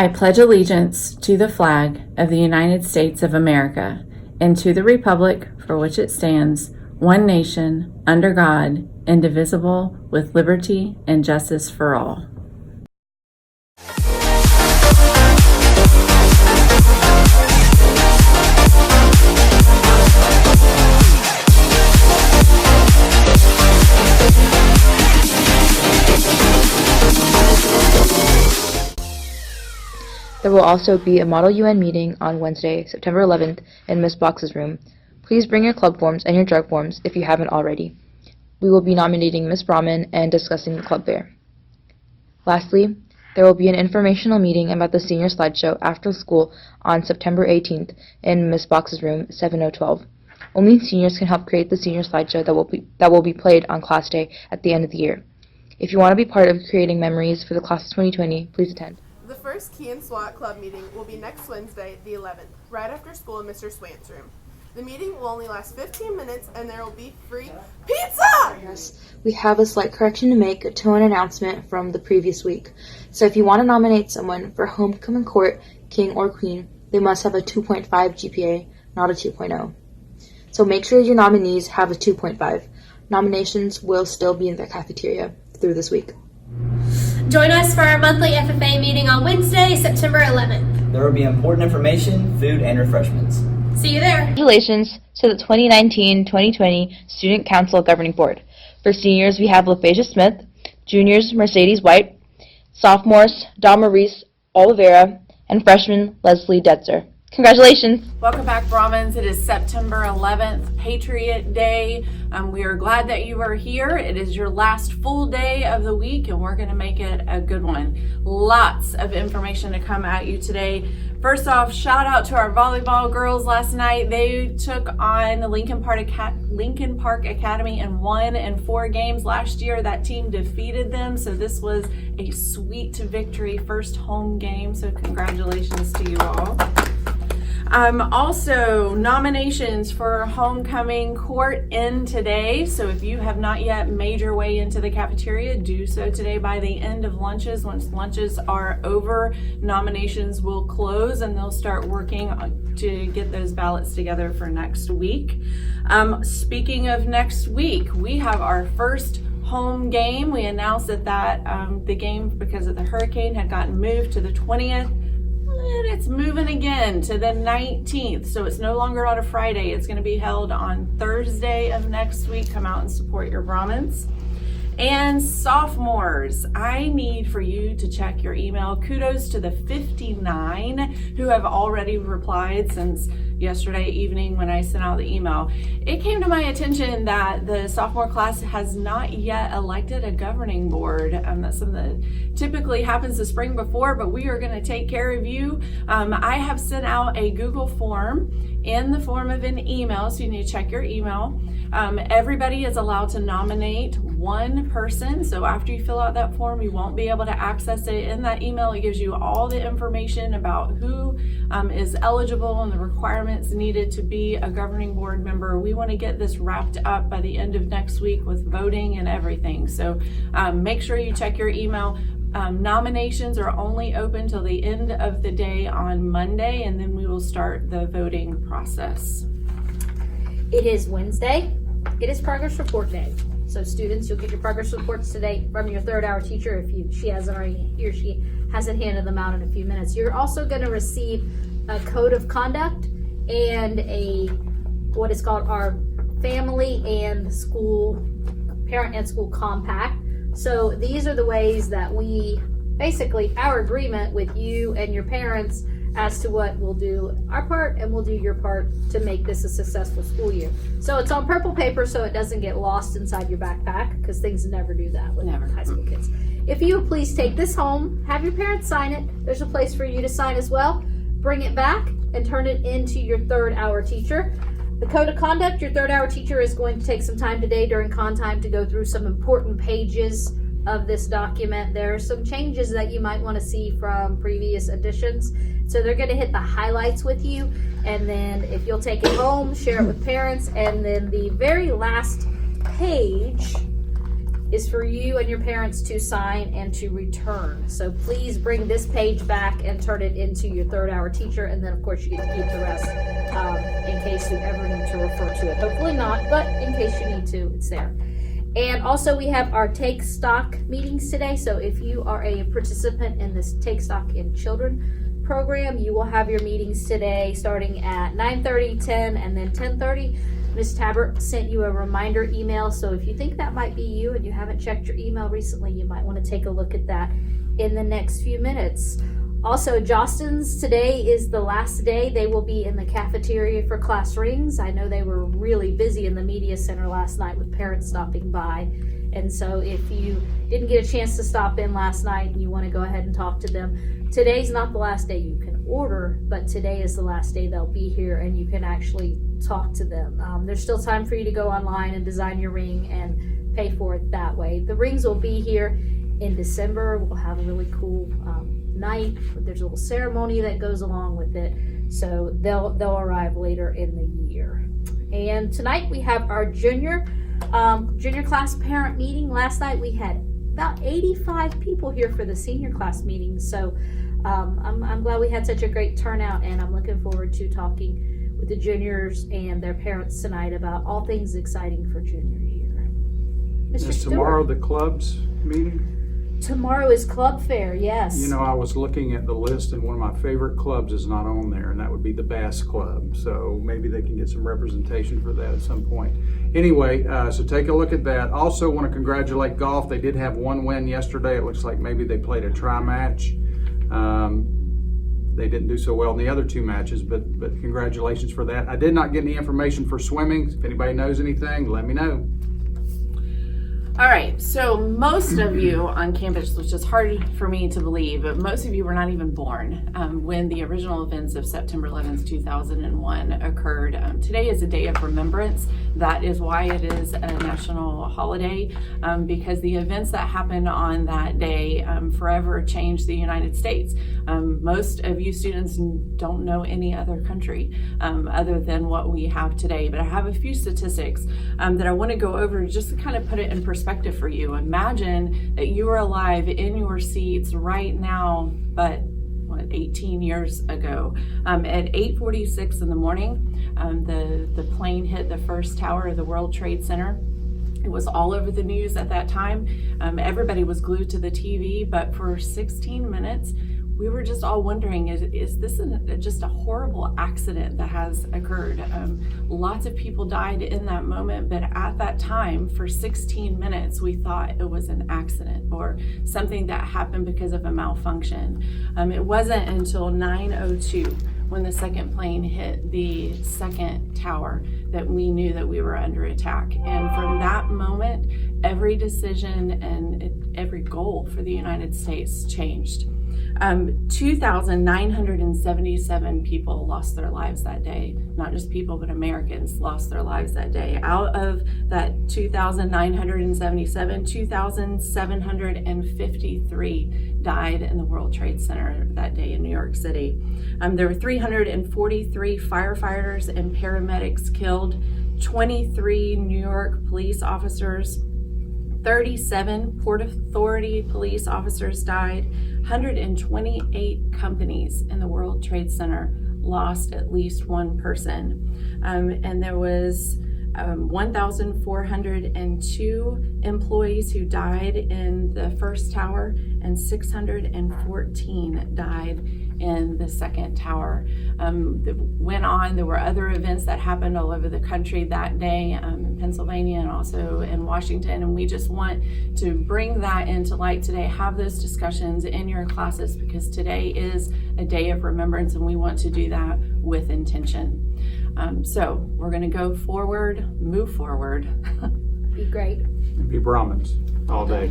I pledge allegiance to the flag of the United States of America and to the republic for which it stands, one nation, under God, indivisible, with liberty and justice for all. There will also be a Model UN meeting on Wednesday, September 11th in Ms. Box's room. Please bring your club forms and your drug forms if you haven't already. We will be nominating Ms. Brahman and discussing the club fair. Lastly, there will be an informational meeting about the senior slideshow after school on September 18th in Ms. Box's room, 7012. Only seniors can help create the senior slideshow that will be played on class day at the end of the year. If you want to be part of creating memories for the class of 2020, please attend. The first Key and SWAT Club meeting will be next Wednesday, the 11th, right after school in Mr. Swant's room. The meeting will only last 15 minutes and there will be free pizza! Yes, we have a slight correction to make to an announcement from the previous week. So if you want to nominate someone for homecoming court, king or queen, they must have a 2.5 GPA, not a 2.0. So make sure your nominees have a 2.5. Nominations will still be in the cafeteria through this week. Join us for our monthly FFA meeting on Wednesday, September 11th. There will be important information, food, and refreshments. See you there. Congratulations to the 2019-2020 Student Council Governing Board. For seniors, we have LaPhasia Smith, juniors, Mercedes White, sophomores, Damaris Oliveira, and freshman, Leslie Detzer. Congratulations. Welcome back, Brahmins. It is September 11th, Patriot Day. We are glad that you are here. It is your last full day of the week, and we're going to make it a good one. Lots of information to come at you today. First off, shout out to our volleyball girls last night. They took on the Lincoln Park Academy and won in 4 games. Last year, that team defeated them, so this was a sweet victory, first home game, so congratulations to you all. Also, nominations for homecoming court end today. So if you have not yet made your way into the cafeteria, do so today by the end of lunches. Once lunches are over, nominations will close and they'll start working to get those ballots together for next week. Speaking of next week, we have our first home game. We announced that the game, because of the hurricane, had gotten moved to the 20th. And it's moving again to the 19th, so it's no longer on a Friday. It's going to be held on Thursday of next week. Come out and support your Brahmins. And sophomores, I need for you to check your email. Kudos to the 59 who have already replied since yesterday evening when I sent out the email. It came to my attention that the sophomore class has not yet elected a governing board. That's something that typically happens the spring before, but we are going to take care of you. I have sent out a Google form in the form of an email, so you need to check your email. Everybody is allowed to nominate one person, so after you fill out that form, you won't be able to access it. In that email, it gives you all the information about who is eligible and the requirements needed to be a governing board member. We want to get this wrapped up by the end of next week with voting and everything, so make sure you check your email. Nominations are only open till the end of the day on Monday, and then we will start the voting process. It is Wednesday. It is progress report day. So students, you'll get your progress reports today from your third hour teacher if he or she hasn't handed them out in a few minutes. You're also going to receive a code of conduct and what is called our family and school, parent and school compact. So these are the ways that our agreement with you and your parents as to what we'll do our part and we'll do your part to make this a successful school year. So it's on purple paper so it doesn't get lost inside your backpack, because things never do that with high school kids. If you would please take this home, have your parents sign it. There's a place for you to sign as well. Bring it back and turn it into your third hour teacher. The code of conduct, your third hour teacher is going to take some time today during con time to go through some important pages of this document. There are some changes that you might want to see from previous editions. So they're going to hit the highlights with you, and then if you'll take it home, share it with parents, and then the very last page is for you and your parents to sign and to return. So please bring this page back and turn it into your third hour teacher, and then of course you get to keep the rest in case you ever need to refer to it. Hopefully not, but in case you need to, it's there. And also we have our Take Stock meetings today. So if you are a participant in this Take Stock in Children program, you will have your meetings today starting at 9:30, 10, and then 10:30. Ms. Tabbert sent you a reminder email, so if you think that might be you and you haven't checked your email recently, you might want to take a look at that in the next few minutes. Also, Jostens, today is the last day. They will be in the cafeteria for class rings. I know they were really busy in the media center last night with parents stopping by. And so if you didn't get a chance to stop in last night and you want to go ahead and talk to them, today's not the last day you can order, but today is the last day they'll be here and you can actually talk to them. There's still time for you to go online and design your ring and pay for it that way. The rings will be here in December. We'll have a really cool night. There's a little ceremony that goes along with it. So they'll arrive later in the year. And tonight we have our junior class parent meeting. Last night we had about 85 people here for the senior class meeting. So I'm glad we had such a great turnout, and I'm looking forward to talking with the juniors and their parents tonight about all things exciting for junior year. Mr. Is Stewart, tomorrow the club's meeting? tomorrow is club fair, yes. You know, I was looking at the list and one of my favorite clubs is not on there, and that would be the Bass Club. So maybe they can get some representation for that at some point. Anyway, so take a look at that. Also want to congratulate golf. They did have one win yesterday. It looks like maybe they played a try match. They didn't do so well in the other two matches, but congratulations for that. I did not get any information for swimming. If anybody knows anything, let me know. All right, so most of you on campus, which is hard for me to believe, but most of you were not even born when the original events of September 11th, 2001 occurred. Today is a day of remembrance. That is why it is a national holiday, because the events that happened on that day forever changed the United States. Most of you students don't know any other country other than what we have today, but I have a few statistics that I want to go over just to kind of put it in perspective for you. Imagine that you are alive in your seats right now, but 18 years ago. At 8:46 in the morning, the plane hit the first tower of the World Trade Center. It was all over the news at that time. Everybody was glued to the TV, but for 16 minutes, we were just all wondering, is this just a horrible accident that has occurred? Lots of people died in that moment, but at that time, for 16 minutes, we thought it was an accident or something that happened because of a malfunction. It wasn't until 9:02 when the second plane hit the second tower that we knew that we were under attack. And from that moment, every decision and every goal for the United States changed. 2,977 people lost their lives that day. Not just people, but Americans lost their lives that day. Out of that 2,977, 2,753 died in the World Trade Center that day in New York City. There were 343 firefighters and paramedics killed, 23 New York police officers, 37 Port Authority police officers died. 128 companies in the World Trade Center lost at least one person. And there was 1,402 employees who died in the first tower, and 614 died in the second tower. That went on. There were other events that happened all over the country that day, in Pennsylvania and also in Washington. And we just want to bring that into light today, have those discussions in your classes, because today is a day of remembrance and we want to do that with intention. So we're going to go forward, move forward. Be great. And be Brahmins all day.